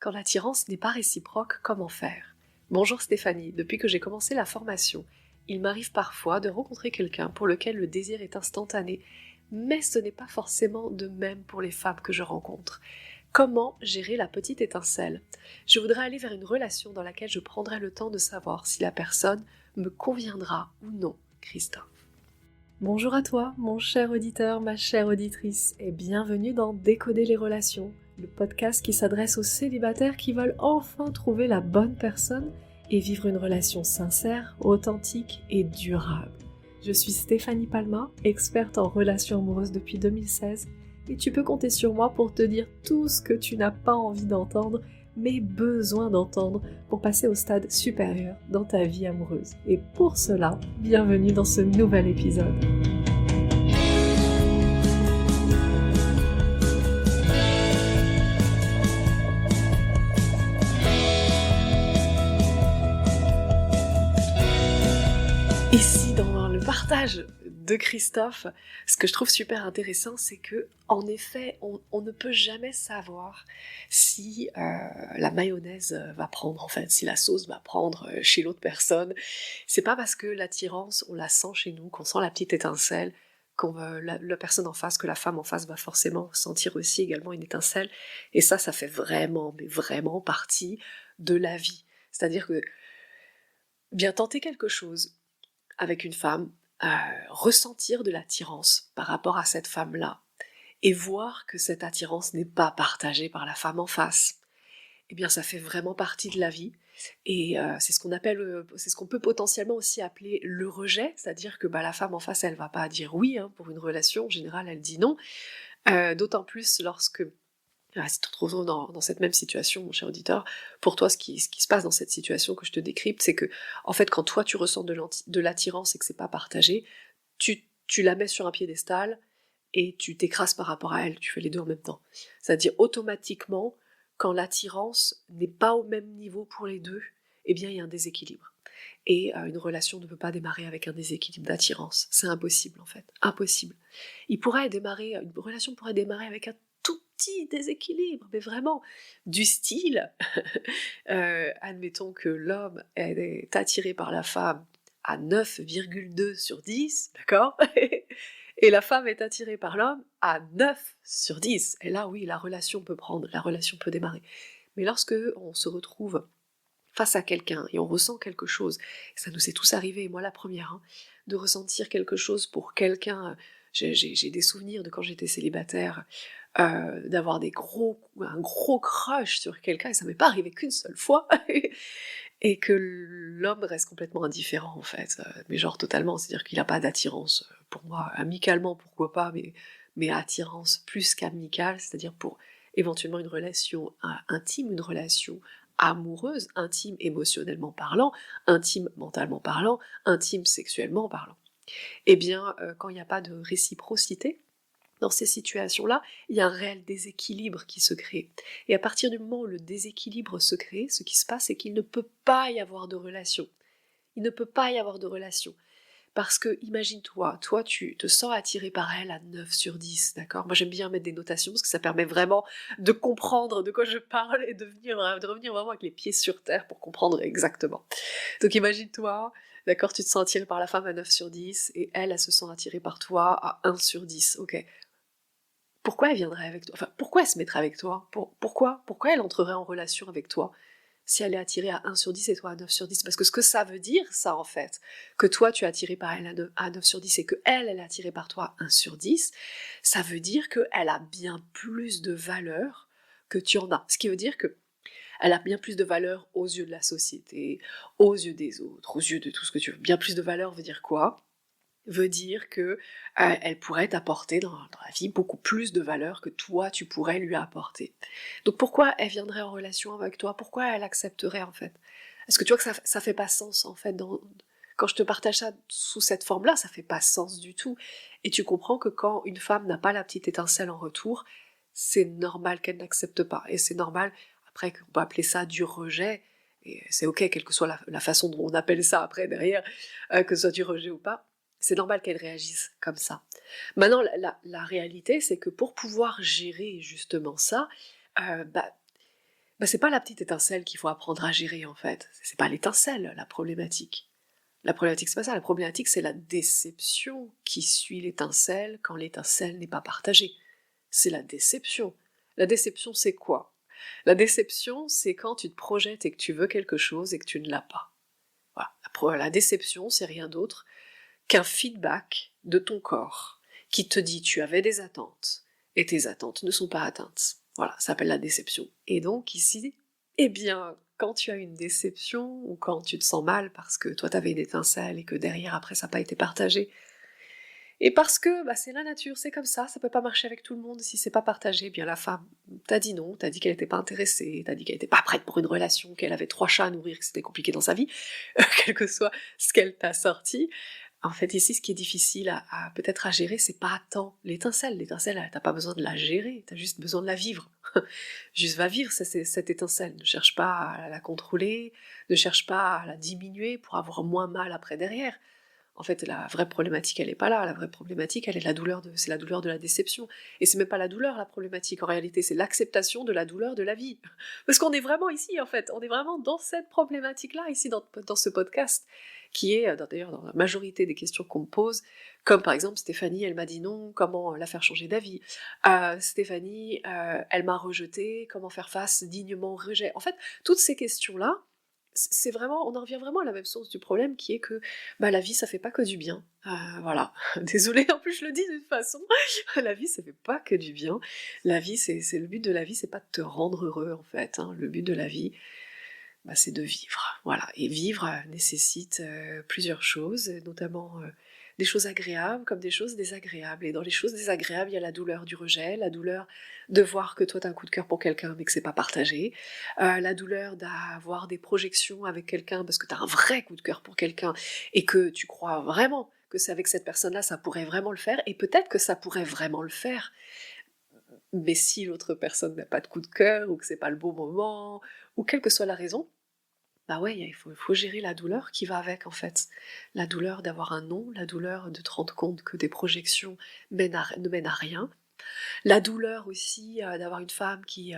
Quand l'attirance n'est pas réciproque, comment faire? Bonjour Stéphanie, depuis que j'ai commencé la formation, il m'arrive parfois de rencontrer quelqu'un pour lequel le désir est instantané, mais ce n'est pas forcément de même pour les femmes que je rencontre. Comment gérer la petite étincelle? Je voudrais aller vers une relation dans laquelle je prendrai le temps de savoir si la personne me conviendra ou non, Christophe. Bonjour à toi, mon cher auditeur, ma chère auditrice, et bienvenue dans Décoder les relations, le podcast qui s'adresse aux célibataires qui veulent enfin trouver la bonne personne et vivre une relation sincère, authentique et durable. Je suis Stéphanie Palma, experte en relations amoureuses depuis 2016, et tu peux compter sur moi pour te dire tout ce que tu n'as pas envie d'entendre, mais besoin d'entendre pour passer au stade supérieur dans ta vie amoureuse. Et pour cela, bienvenue dans ce nouvel épisode. Ici, dans le partage de Christophe, ce que je trouve super intéressant, c'est que, en effet, on ne peut jamais savoir si la mayonnaise va prendre, en fait, si la sauce va prendre chez l'autre personne. C'est pas parce que l'attirance, on la sent chez nous, qu'on sent la petite étincelle, la personne en face, que la femme en face va forcément sentir aussi également une étincelle. Et ça fait vraiment, mais vraiment partie de la vie. C'est-à-dire que bien tenter quelque chose avec une femme, ressentir de l'attirance par rapport à cette femme-là, et voir que cette attirance n'est pas partagée par la femme en face, eh bien ça fait vraiment partie de la vie, et c'est ce qu'on peut potentiellement aussi appeler le rejet, c'est-à-dire que la femme en face, elle va pas dire oui, hein, pour une relation, en général elle dit non, d'autant plus lorsque si tu te retrouves dans cette même situation, mon cher auditeur, pour toi, ce qui se passe dans cette situation que je te décrypte, c'est que, en fait, quand toi, tu ressens de l'attirance et que c'est pas partagé, tu la mets sur un piédestal et tu t'écrases par rapport à elle, tu fais les deux en même temps. C'est-à-dire, automatiquement, quand l'attirance n'est pas au même niveau pour les deux, eh bien, il y a un déséquilibre. Et une relation ne peut pas démarrer avec un déséquilibre d'attirance. C'est impossible, en fait. Impossible. Une relation pourrait démarrer avec un tout petit déséquilibre, mais vraiment, du style, admettons que l'homme est attiré par la femme à 9,2 sur 10, d'accord? Et la femme est attirée par l'homme à 9 sur 10. Et là, oui, la relation peut démarrer. Mais lorsque on se retrouve face à quelqu'un et on ressent quelque chose, ça nous est tous arrivé, et moi la première, hein, de ressentir quelque chose pour quelqu'un. J'ai des souvenirs de quand j'étais célibataire, d'avoir un gros crush sur quelqu'un, et ça m'est pas arrivé qu'une seule fois, et que l'homme reste complètement indifférent en fait, mais genre totalement, c'est-à-dire qu'il n'a pas d'attirance pour moi, amicalement pourquoi pas, mais attirance plus qu'amicale, c'est-à-dire pour éventuellement une relation intime, une relation amoureuse, intime émotionnellement parlant, intime mentalement parlant, intime sexuellement parlant. Eh bien, quand il n'y a pas de réciprocité, dans ces situations-là, il y a un réel déséquilibre qui se crée. Et à partir du moment où le déséquilibre se crée, ce qui se passe, c'est qu'il ne peut pas y avoir de relation. Il ne peut pas y avoir de relation. Parce que, imagine-toi, toi, tu te sens attiré par elle à 9 sur 10, d'accord? Moi, j'aime bien mettre des notations parce que ça permet vraiment de comprendre de quoi je parle et de revenir vraiment avec les pieds sur terre pour comprendre exactement. Donc, imagine-toi, d'accord, tu te sens attiré par la femme à 9 sur 10 et elle se sent attirée par toi à 1 sur 10, ok. Pourquoi elle viendrait avec toi? Enfin, pourquoi elle se mettrait avec toi? Pourquoi elle entrerait en relation avec toi si elle est attirée à 1 sur 10 et toi à 9 sur 10? Parce que ce que ça veut dire, ça, en fait, que toi, tu es attiré par elle à 9 sur 10 et que elle est attirée par toi à 1 sur 10, ça veut dire qu'elle a bien plus de valeur que tu en as. Ce qui veut dire que elle a bien plus de valeur aux yeux de la société, aux yeux des autres, aux yeux de tout ce que tu veux. Bien plus de valeur veut dire quoi? Veut dire que elle pourrait t'apporter dans la vie beaucoup plus de valeur que toi tu pourrais lui apporter. Donc pourquoi elle viendrait en relation avec toi? Pourquoi elle accepterait en fait? Est-ce que tu vois que ça fait pas sens en fait quand je te partage ça sous cette forme-là, ça fait pas sens du tout. Et tu comprends que quand une femme n'a pas la petite étincelle en retour, c'est normal qu'elle n'accepte pas. Et c'est normal, après on peut appeler ça du rejet, et c'est ok, quelle que soit la façon dont on appelle ça après derrière, que ce soit du rejet ou pas, c'est normal qu'elle réagisse comme ça. Maintenant, la réalité, c'est que pour pouvoir gérer justement ça, bah, Bah, c'est pas la petite étincelle qu'il faut apprendre à gérer en fait. C'est pas l'étincelle, la problématique. La problématique, c'est pas ça. La problématique, c'est la déception qui suit l'étincelle quand l'étincelle n'est pas partagée. C'est la déception. La déception, c'est quoi? La déception, c'est quand tu te projettes et que tu veux quelque chose et que tu ne l'as pas. Voilà. La déception, c'est rien d'autre qu'un feedback de ton corps qui te dit tu avais des attentes et tes attentes ne sont pas atteintes. Voilà, ça s'appelle la déception. Et donc ici, eh bien, quand tu as une déception ou quand tu te sens mal parce que toi t'avais une étincelle et que derrière après ça n'a pas été partagé, et parce que bah, c'est la nature, c'est comme ça peut pas marcher avec tout le monde si c'est pas partagé, eh bien la femme t'a dit non, t'a dit qu'elle était pas intéressée, t'a dit qu'elle était pas prête pour une relation, qu'elle avait 3 chats à nourrir, que c'était compliqué dans sa vie, quel que soit ce qu'elle t'a sorti. En fait, ici, ce qui est difficile peut-être à gérer, c'est pas tant l'étincelle. L'étincelle, t'as pas besoin de la gérer, t'as juste besoin de la vivre. Juste va vivre cette étincelle. Ne cherche pas à la contrôler, ne cherche pas à la diminuer pour avoir moins mal après derrière. En fait, la vraie problématique, elle est pas là. La vraie problématique, elle est c'est la douleur de la déception. Et c'est même pas la douleur, la problématique, en réalité, c'est l'acceptation de la douleur de la vie. Parce qu'on est vraiment ici, en fait. On est vraiment dans cette problématique-là, ici, dans ce podcast, qui est, d'ailleurs, dans la majorité des questions qu'on me pose, comme par exemple, Stéphanie, elle m'a dit non, comment la faire changer d'avis? Stéphanie, elle m'a rejeté, comment faire face dignement au rejet? En fait, toutes ces questions-là, c'est vraiment, on en revient vraiment à la même source du problème qui est que bah, la vie ça fait pas que du bien. Voilà, désolée en plus je le dis d'une façon, la vie ça fait pas que du bien. La vie c'est le but de la vie c'est pas de te rendre heureux en fait, hein. Le but de la vie bah, c'est de vivre, voilà. Et vivre nécessite plusieurs choses, notamment des choses agréables comme des choses désagréables. Et dans les choses désagréables, il y a la douleur du rejet, la douleur de voir que toi t'as un coup de cœur pour quelqu'un mais que c'est pas partagé, la douleur d'avoir des projections avec quelqu'un parce que t'as un vrai coup de cœur pour quelqu'un et que tu crois vraiment que c'est avec cette personne-là ça pourrait vraiment le faire, et peut-être que ça pourrait vraiment le faire, mais si l'autre personne n'a pas de coup de cœur ou que c'est pas le bon moment, ou quelle que soit la raison, bah ouais, il faut gérer la douleur qui va avec en fait. La douleur d'avoir un non, la douleur de te rendre compte que des projections ne mènent à rien. La douleur aussi d'avoir une femme qui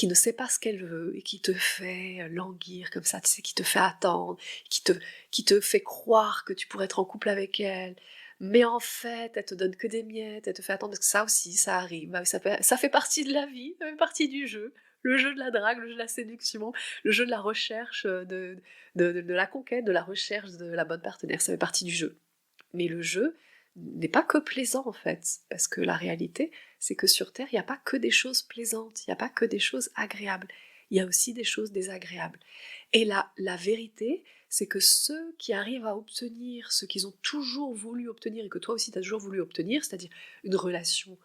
ne sait pas ce qu'elle veut et qui te fait languir comme ça, tu sais, qui te fait attendre, qui te, qui te fait croire que tu pourrais être en couple avec elle. Mais en fait, elle te donne que des miettes, elle te fait attendre, parce que ça aussi, ça arrive. Bah, ça fait partie de la vie, ça fait partie du jeu. Le jeu de la drague, le jeu de la séduction, le jeu de la recherche, de la conquête, de la recherche de la bonne partenaire, ça fait partie du jeu. Mais le jeu n'est pas que plaisant en fait, parce que la réalité, c'est que sur Terre, il n'y a pas que des choses plaisantes, il n'y a pas que des choses agréables, il y a aussi des choses désagréables. Et la vérité, c'est que ceux qui arrivent à obtenir ce qu'ils ont toujours voulu obtenir, et que toi aussi tu as toujours voulu obtenir, c'est-à-dire une relation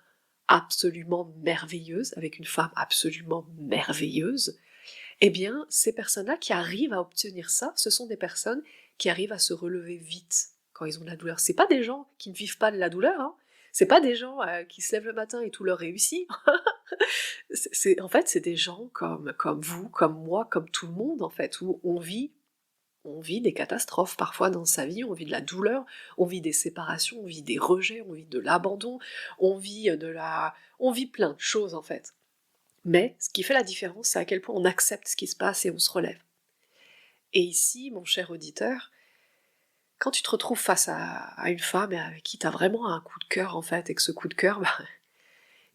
absolument merveilleuse, avec une femme absolument merveilleuse, eh bien, ces personnes-là qui arrivent à obtenir ça, ce sont des personnes qui arrivent à se relever vite quand ils ont de la douleur. C'est pas des gens qui ne vivent pas de la douleur, hein. C'est pas des gens qui se lèvent le matin et tout leur réussit. En fait, c'est des gens comme vous, comme moi, comme tout le monde, en fait, où on vit des catastrophes parfois dans sa vie, on vit de la douleur, on vit des séparations, on vit des rejets, on vit de l'abandon, on vit plein de choses, en fait. Mais ce qui fait la différence, c'est à quel point on accepte ce qui se passe et on se relève. Et ici, mon cher auditeur, quand tu te retrouves face à une femme avec qui tu as vraiment un coup de cœur en fait, et que ce coup de cœur, bah,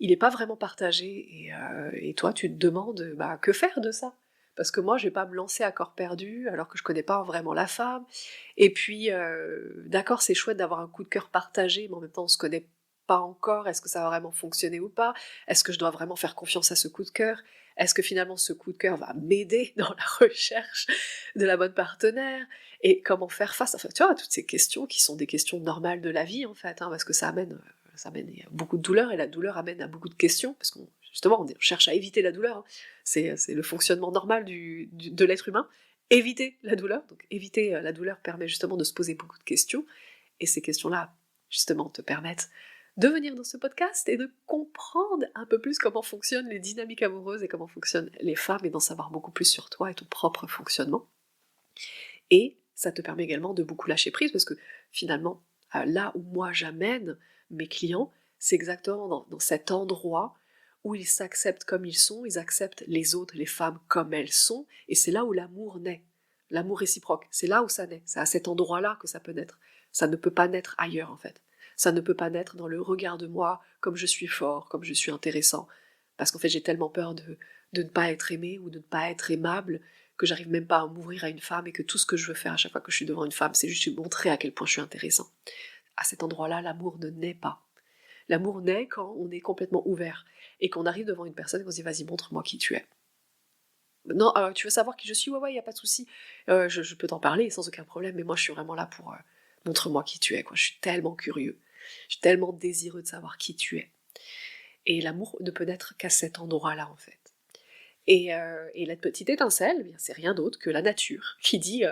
il n'est pas vraiment partagé, et toi tu te demandes bah, que faire de ça? Parce que moi je vais pas me lancer à corps perdu alors que je connais pas vraiment la femme, et puis d'accord c'est chouette d'avoir un coup de cœur partagé, mais en même temps on se connaît pas encore, est-ce que ça va vraiment fonctionner ou pas? Est-ce que je dois vraiment faire confiance à ce coup de cœur? Est-ce que finalement ce coup de cœur va m'aider dans la recherche de la bonne partenaire? Et comment faire face? Enfin, tu vois, toutes ces questions qui sont des questions normales de la vie, en fait, hein, parce que ça amène à beaucoup de douleur, et la douleur amène à beaucoup de questions, parce qu'on justement, on cherche à éviter la douleur, hein. C'est le fonctionnement normal de l'être humain. Éviter la douleur, donc éviter la douleur permet justement de se poser beaucoup de questions, et ces questions-là, justement, te permettent de venir dans ce podcast et de comprendre un peu plus comment fonctionnent les dynamiques amoureuses et comment fonctionnent les femmes, et d'en savoir beaucoup plus sur toi et ton propre fonctionnement. Et ça te permet également de beaucoup lâcher prise, parce que finalement, là où moi j'amène mes clients, c'est exactement dans cet endroit où ils s'acceptent comme ils sont, ils acceptent les autres, les femmes comme elles sont, et c'est là où l'amour naît. L'amour réciproque, c'est là où ça naît. C'est à cet endroit-là que ça peut naître. Ça ne peut pas naître ailleurs, en fait. Ça ne peut pas naître dans le regard de moi, comme je suis fort, comme je suis intéressant. Parce qu'en fait, j'ai tellement peur de ne pas être aimé ou de ne pas être aimable que j'arrive même pas à m'ouvrir à une femme et que tout ce que je veux faire à chaque fois que je suis devant une femme, c'est juste lui montrer à quel point je suis intéressant. À cet endroit-là, l'amour ne naît pas. L'amour naît quand on est complètement ouvert et qu'on arrive devant une personne et qu'on se dit vas-y, montre-moi qui tu es. Non, tu veux savoir qui je suis? Ouais, ouais, y a pas de souci. Je peux t'en parler sans aucun problème, mais moi je suis vraiment là pour montre-moi qui tu es, quoi. Je suis tellement curieux, je suis tellement désireux de savoir qui tu es. Et l'amour ne peut naître qu'à cet endroit-là, en fait. Et la petite étincelle, eh bien, c'est rien d'autre que la nature qui dit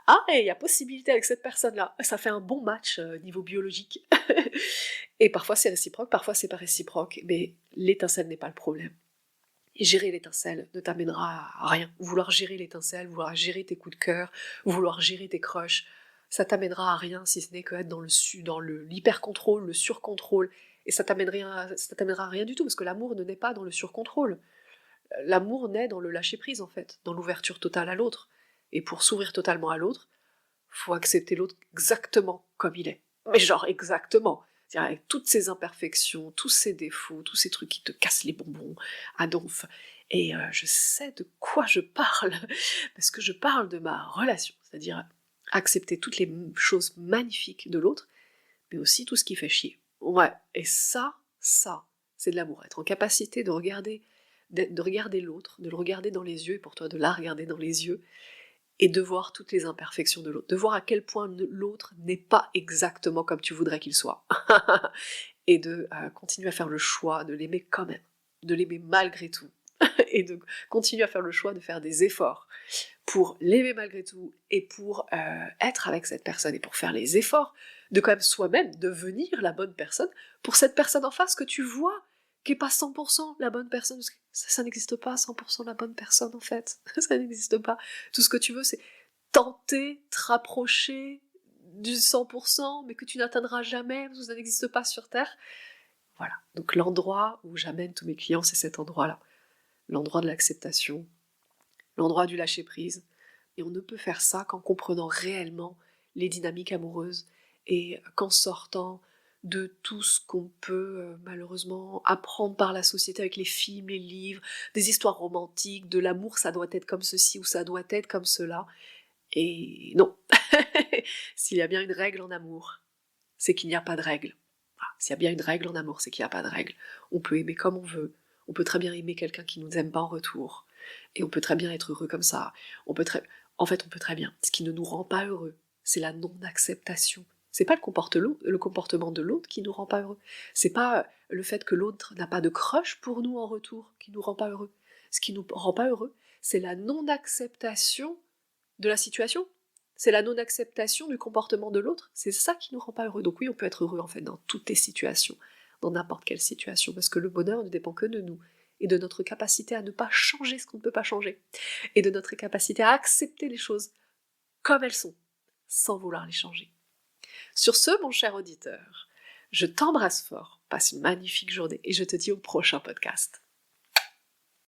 ah, il y a possibilité avec cette personne-là. Ça fait un bon match niveau biologique. Et parfois c'est réciproque, parfois c'est pas réciproque, mais l'étincelle n'est pas le problème. Et gérer l'étincelle ne t'amènera à rien. Vouloir gérer l'étincelle, vouloir gérer tes coups de cœur, vouloir gérer tes crushs, ça t'amènera à rien si ce n'est qu'être dans l'hyper-contrôle, le surcontrôle. Et ça t'amènera à rien du tout, parce que l'amour ne naît pas dans le surcontrôle. L'amour naît dans le lâcher-prise, en fait, dans l'ouverture totale à l'autre. Et pour s'ouvrir totalement à l'autre, faut accepter l'autre exactement comme il est. Mais genre exactement. C'est-à-dire avec toutes ses imperfections, tous ses défauts, tous ces trucs qui te cassent les bonbons à donf. Et je sais de quoi je parle, parce que je parle de ma relation, c'est-à-dire accepter toutes les choses magnifiques de l'autre, mais aussi tout ce qui fait chier. Ouais, et ça, c'est de l'amour. Être en capacité de regarder l'autre, de le regarder dans les yeux, et pour toi de la regarder dans les yeux, et de voir toutes les imperfections de l'autre, de voir à quel point l'autre n'est pas exactement comme tu voudrais qu'il soit, et de continuer à faire le choix de l'aimer quand même, de l'aimer malgré tout, et de continuer à faire le choix de faire des efforts pour l'aimer malgré tout, et pour être avec cette personne, et pour faire les efforts de quand même soi-même devenir la bonne personne pour cette personne en face que tu vois, qui n'est pas 100% la bonne personne, parce que ça n'existe pas 100% la bonne personne en fait, ça n'existe pas. Tout ce que tu veux c'est tenter, te rapprocher du 100%, mais que tu n'atteindras jamais, parce que ça n'existe pas sur Terre. Voilà, donc l'endroit où j'amène tous mes clients, c'est cet endroit-là. L'endroit de l'acceptation, l'endroit du lâcher-prise. Et on ne peut faire ça qu'en comprenant réellement les dynamiques amoureuses et qu'en sortant de tout ce qu'on peut malheureusement apprendre par la société avec les films, les livres, des histoires romantiques, de l'amour ça doit être comme ceci ou ça doit être comme cela. Et non, s'il y a bien une règle en amour, c'est qu'il n'y a pas de règle. Voilà. S'il y a bien une règle en amour, c'est qu'il n'y a pas de règle. On peut aimer comme on veut, on peut très bien aimer quelqu'un qui ne nous aime pas en retour, et on peut très bien être heureux comme ça. En fait, on peut très bien. Ce qui ne nous rend pas heureux, c'est la non-acceptation. C'est pas le comportement de l'autre qui nous rend pas heureux. C'est pas le fait que l'autre n'a pas de crush pour nous en retour qui nous rend pas heureux. Ce qui nous rend pas heureux, c'est la non-acceptation de la situation. C'est la non-acceptation du comportement de l'autre. C'est ça qui nous rend pas heureux. Donc oui, on peut être heureux en fait dans toutes les situations, dans n'importe quelle situation, parce que le bonheur ne dépend que de nous et de notre capacité à ne pas changer ce qu'on ne peut pas changer, et de notre capacité à accepter les choses comme elles sont, sans vouloir les changer. Sur ce, mon cher auditeur, je t'embrasse fort, passe une magnifique journée, et je te dis au prochain podcast.